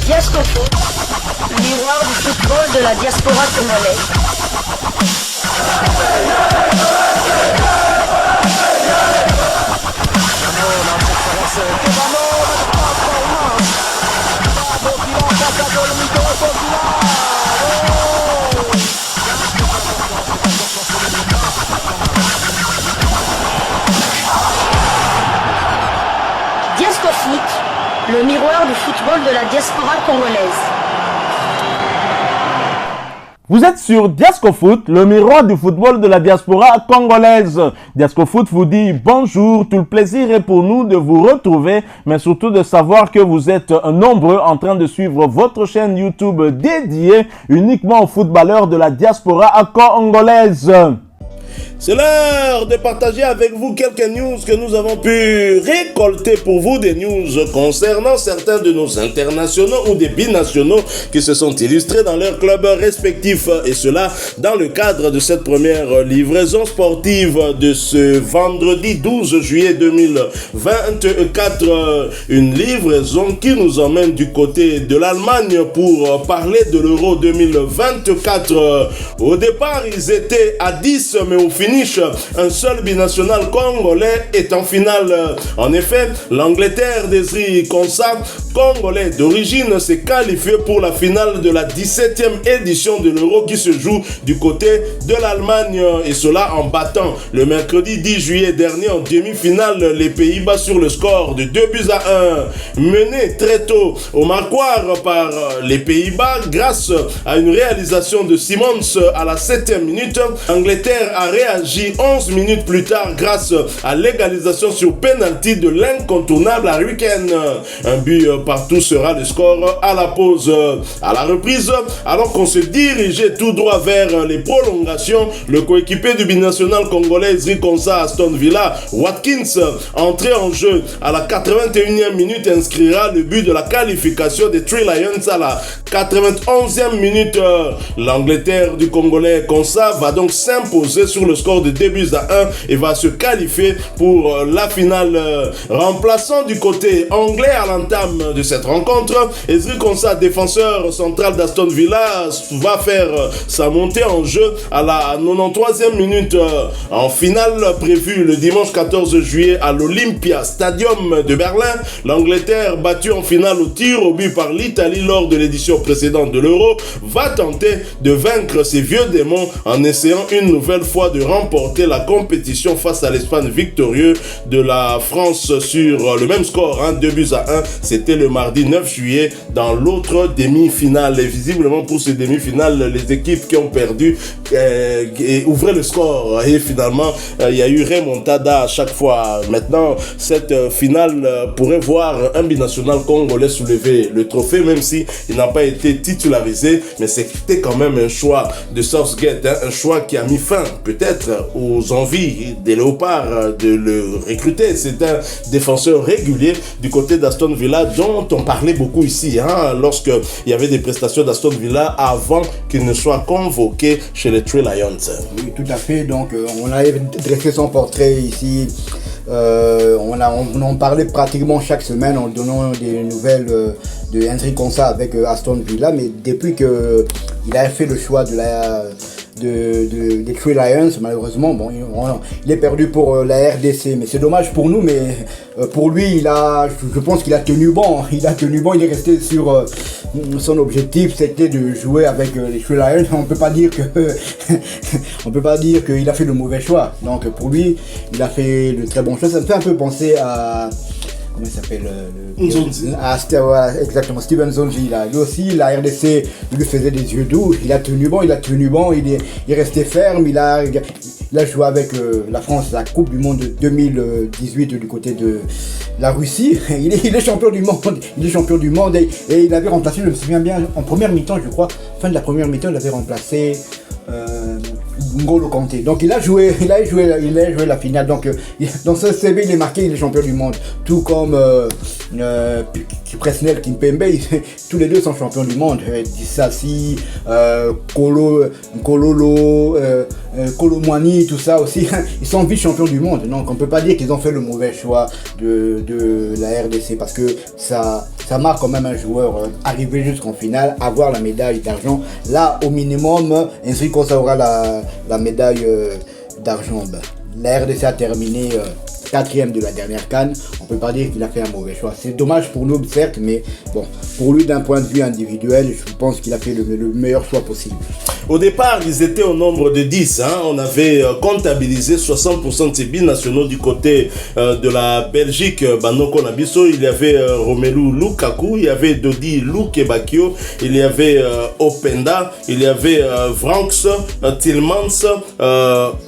Diasco Foot, miroir du football de la diaspora congolaise. Diasco Foot, le miroir du football de la diaspora congolaise. Vous êtes sur Diasco Foot, le miroir du football de la diaspora congolaise. Diasco Foot vous dit bonjour, tout le plaisir est pour nous de vous retrouver, mais surtout de savoir que vous êtes nombreux en train de suivre votre chaîne YouTube dédiée uniquement aux footballeurs de la diaspora congolaise. C'est l'heure de partager avec vous quelques news que nous avons pu récolter pour vous, des news concernant certains de nos internationaux ou des binationaux qui se sont illustrés dans leurs clubs respectifs, et cela dans le cadre de cette première livraison sportive de ce vendredi 12 juillet 2024, une livraison qui nous emmène du côté de l'Allemagne pour parler de l'Euro 2024. Au départ, ils étaient à 10, mais au finish, un seul binational congolais est en finale. En effet, l'Angleterre d'Ezri Konsa, congolais d'origine, s'est qualifié pour la finale de la 17e édition de l'Euro qui se joue du côté de l'Allemagne, et cela en battant le mercredi 10 juillet dernier en demi-finale les Pays-Bas sur le score de 2-1. Mené très tôt au marquoir par les Pays-Bas grâce à une réalisation de Simons à la 7e minute, l'Angleterre a réagi 11 minutes plus tard grâce à l'égalisation sur penalty de l'incontournable Harry Kane. Un but partout sera le score à la pause. À la reprise, alors qu'on se dirigeait tout droit vers les prolongations, le coéquipier du binational congolais Ezri Konsa Aston Villa, Watkins, entré en jeu à la 81e minute, inscrira le but de la qualification des Three Lions à la 91e minute. L'Angleterre du Congolais Konsa va donc s'imposer sur le score de 2-1 et va se qualifier pour la finale. Remplaçant du côté anglais à l'entame de cette rencontre, Ezri Konsa, défenseur central d'Aston Villa, va faire sa montée en jeu à la 93e minute. En finale prévue le dimanche 14 juillet à l'Olympia Stadium de Berlin, l'Angleterre, battue en finale au tir au but par l'Italie lors de l'édition précédente de l'Euro, va tenter de vaincre ses vieux démons en essayant une nouvelle fois de remporter la compétition face à l'Espagne, victorieux de la France sur le même score, 2-1. C'était le mardi 9 juillet dans l'autre demi-finale. Et visiblement pour ces demi-finales, les équipes qui ont perdu ouvraient le score, et finalement il y a eu remontada à chaque fois. Maintenant, cette finale pourrait voir un binational congolais soulever le trophée, même si il n'a pas été titularisé, mais c'était quand même un choix de Southgate, un choix qui a mis fin peut-être aux envies des Léopards de le recruter. C'est un défenseur régulier du côté d'Aston Villa dont on parlait beaucoup ici, lorsqu'il y avait des prestations d'Aston Villa avant qu'il ne soit convoqué chez les Three Lions. Oui, tout à fait. Donc, on a dressé son portrait ici. On en parlait pratiquement chaque semaine en donnant des nouvelles de Ezri Konsa avec Aston Villa, mais depuis qu'il a fait le choix des Three Lions, malheureusement, il est perdu pour la RDC, mais c'est dommage pour nous, mais pour lui, je pense qu'il a tenu bon. Il est resté sur son objectif, c'était de jouer avec les Three Lions. On peut pas dire qu'il a fait le mauvais choix. Donc pour lui, il a fait le très bon choix. Ça me fait un peu penser à comment il s'appelle exactement, Steven Zonzi. Lui aussi, la RDC lui faisait des yeux doux. Il a tenu bon, il est resté ferme. Il a joué avec la France, la Coupe du Monde 2018 du côté de la Russie. Il est champion du monde. Et il avait remplacé, je me souviens bien, en première mi-temps, je crois, fin de la première mi-temps, il avait remplacé N'Golo Kanté. Donc il a joué la finale. Donc dans ce CV, il est marqué, il est champion du monde. Tout comme Presnel Kimpembe, tous les deux sont champions du monde. Dissassi, Kololo, Kolomwani, tout ça aussi, ils sont vice-champions du monde. Donc on peut pas dire qu'ils ont fait le mauvais choix de la RDC, parce que ça ça marque quand même un joueur arrivé jusqu'en finale, avoir la médaille d'argent. Là, au minimum, Ezri Konsa aura la médaille d'argent. La RDC a terminé 4e de la dernière CAN. On peut pas dire qu'il a fait un mauvais choix. C'est dommage pour nous, certes, mais bon, pour lui, d'un point de vue individuel, je pense qu'il a fait le meilleur choix possible. Au départ, ils étaient au nombre de 10. On avait comptabilisé 60% de ces binationaux du côté de la Belgique. Banoko Nabiso, il y avait Romelu Lukaku, il y avait Dodi Lukebakio, il y avait Openda, il y avait Vranks, Tillmans,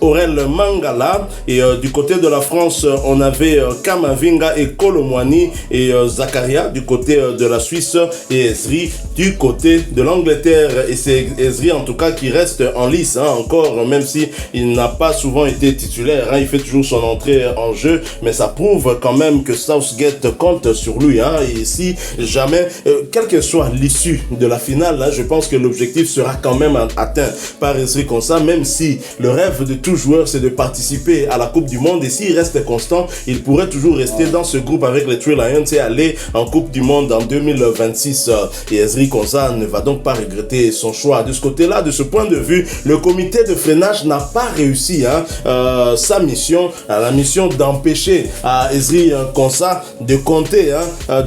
Aurel Mangala. Et du côté de la France, on avait Kamavinga et Kolomwani et Zakaria du côté de la Suisse et Ezri du côté de l'Angleterre. Et c'est Ezri en tout cas qui reste en lice encore, même si il n'a pas souvent été titulaire. Il fait toujours son entrée en jeu, mais ça prouve quand même que Southgate compte sur lui. Et si jamais, quelle que soit l'issue de la finale, je pense que l'objectif sera quand même atteint par Ezri Konsa, même si le rêve de tout joueur c'est de participer à la Coupe du Monde. Et s'il reste constant, il pourrait toujours rester dans ce groupe avec les Three Lions et aller en Coupe du Monde en 2026. Et Ezri Konsa ne va donc pas regretter son choix. De ce côté-là, de ce point de vue, le comité de freinage n'a pas réussi sa mission, la mission d'empêcher Ezri Konsa de compter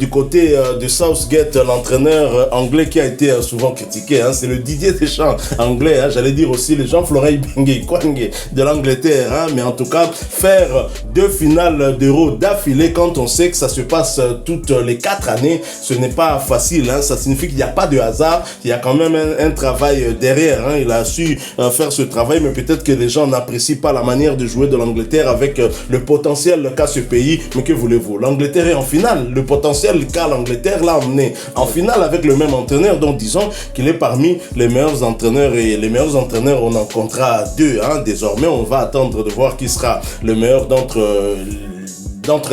du côté de Southgate, l'entraîneur anglais qui a été souvent critiqué. C'est le Didier Deschamps anglais, j'allais dire aussi le Jean-Florent Ibenge de l'Angleterre. Mais en tout cas, faire 2 finales d'Euro d'affilée quand on sait que ça se passe toutes les 4 années, ce n'est pas facile. Ça signifie qu'il n'y a pas de hasard, il y a quand même un travail derrière. Il a su faire ce travail, mais peut-être que les gens n'apprécient pas la manière de jouer de l'Angleterre avec le potentiel qu'a ce pays. Mais que voulez-vous, l'Angleterre est en finale, le potentiel qu'a l'Angleterre l'a emmené en finale avec le même entraîneur, donc disons qu'il est parmi les meilleurs entraîneurs, et les meilleurs entraîneurs on en comptera 2. Désormais on va attendre de voir qui sera le meilleur d'entre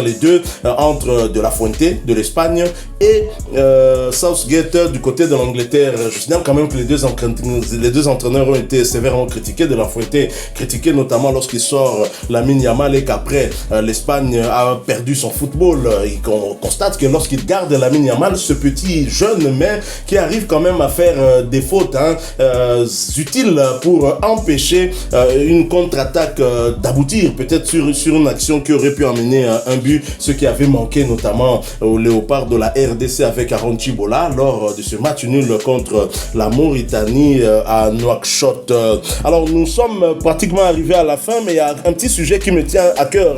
les deux, entre De La Fuente de l'Espagne et Southgate du côté de l'Angleterre. Je signale quand même que les deux entraîneurs ont été sévèrement critiqués. De La Fuente critiqué notamment lorsqu'il sort Lamine Yamal et qu'après l'Espagne a perdu son football. Et qu'on constate que lorsqu'il garde Lamine Yamal, ce petit jeune mais qui arrive quand même à faire des fautes utiles pour empêcher une contre-attaque d'aboutir peut-être sur une action qui aurait pu amener un but, ce qui avait manqué notamment au Léopard de la RDC avec Aaron Chibola lors de ce match nul contre la Mauritanie à Nouakchott. Alors nous sommes pratiquement arrivés à la fin, mais il y a un petit sujet qui me tient à cœur,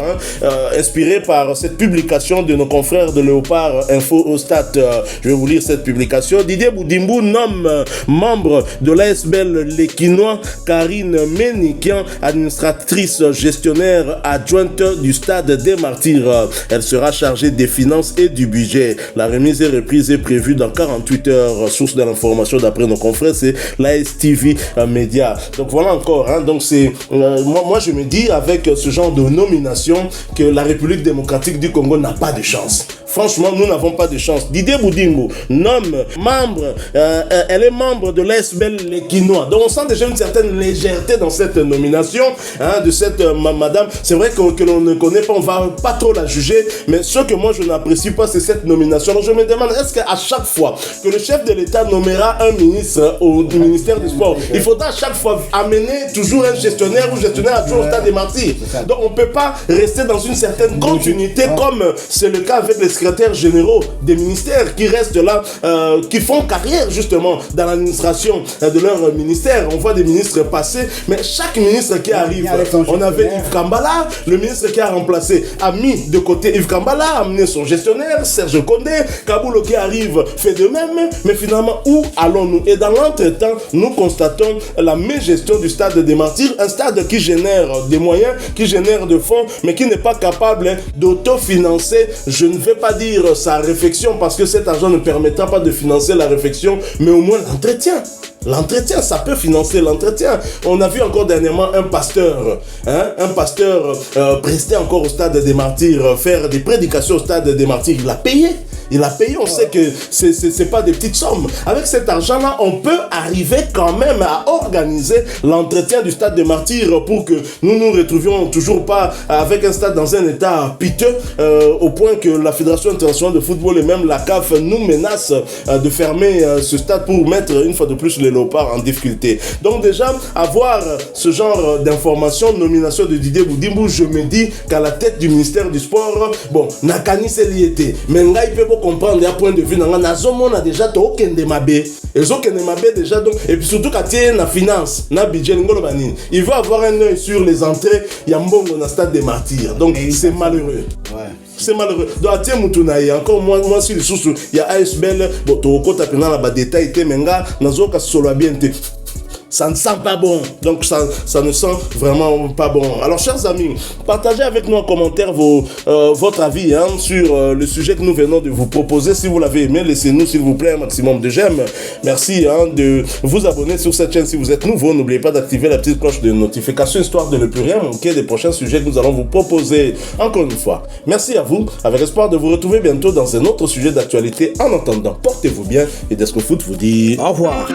inspiré par cette publication de nos confrères de Léopard Info au Stade. Je vais vous lire cette publication. Didier Boudimbo nomme membre de l'ASBL Les Quinois Karine Ménikian, administratrice gestionnaire adjointe du Stade des Martyrs. Elle sera chargée des finances et du budget. La remise et reprise est prévue dans 48 heures. Source de l'information d'après nos confrères, c'est l'ASTV Média. Donc voilà encore. Donc c'est moi je me dis avec ce genre de nomination que la République démocratique du Congo n'a pas de chance. Franchement, nous n'avons pas de chance. Didier Boudimbo nomme membre, elle est membre de l'ASBL Les Quinois. Donc on sent déjà une certaine légèreté dans cette nomination de cette madame. C'est vrai que l'on ne connaît pas, on va pas trop la juger, mais ce que moi je n'apprécie pas, c'est cette nomination. Donc je me demande, est-ce qu'à chaque fois que le chef de l'État nommera un ministre au ministère du Sport, il faudra à chaque fois amener toujours un gestionnaire ou gestionnaire adjoint au Stade des Martyrs. Donc on ne peut pas rester dans une certaine continuité comme c'est le cas avec les secrétaires généraux des ministères qui restent là, qui font carrière justement dans l'administration de leur ministère. On voit des ministres passer, mais chaque ministre qui arrive, on avait Yves Kambala, le ministre qui a remplacé, a mis de côté Yves Kambala, a amené son gestionnaire, Serge Condé, Kaboulo qui arrive fait de même, mais finalement où allons-nous? Et dans l'entretemps, nous constatons la mégestion du Stade des Martyrs, un stade qui génère des moyens, qui génère de fonds, mais qui n'est pas capable d'autofinancer, je ne vais pas dire sa réfection, parce que cet argent ne permettra pas de financer la réfection, mais au moins l'entretien. L'entretien, ça peut financer l'entretien. On a vu encore dernièrement un pasteur prester encore au stade des Martyrs, faire des prédications au stade des Martyrs. Il a payé. On sait que c'est pas des petites sommes. Avec cet argent-là, on peut arriver quand même à organiser l'entretien du stade des Martyrs pour que nous nous retrouvions toujours pas avec un stade dans un état piteux, au point que la Fédération internationale de football et même la CAF nous menacent de fermer ce stade pour mettre une fois de plus les Léopards en difficulté. Donc déjà, avoir ce genre d'informations, nomination de Didier Boudimou, je me dis qu'à la tête du ministère du Sport, bon, Nakani c'est lié, mais il peut comprendre un point de vue dans on a déjà aucun de mabé déjà, donc et puis surtout quand il y a la finance na budget il veut avoir un œil sur les entrées, il y a mbongo dans le stade des Martyrs, donc c'est malheureux. C'est malheureux. Donc à tiens mutunaï encore moi si le sous il y a ASBL bon to kota pena la ba détail te menga nazoka solo bien te. Ça ne sent pas bon, donc ça ne sent vraiment pas bon. Alors chers amis, partagez avec nous en commentaire votre avis sur le sujet que nous venons de vous proposer. Si vous l'avez aimé, laissez-nous s'il vous plaît un maximum de j'aime. Merci de vous abonner sur cette chaîne si vous êtes nouveau. N'oubliez pas d'activer la petite cloche de notification histoire de ne plus rien manquer des prochains sujets que nous allons vous proposer. Encore une fois, merci à vous, avec espoir de vous retrouver bientôt dans un autre sujet d'actualité. En attendant, portez-vous bien et Desco Foot vous dit au revoir.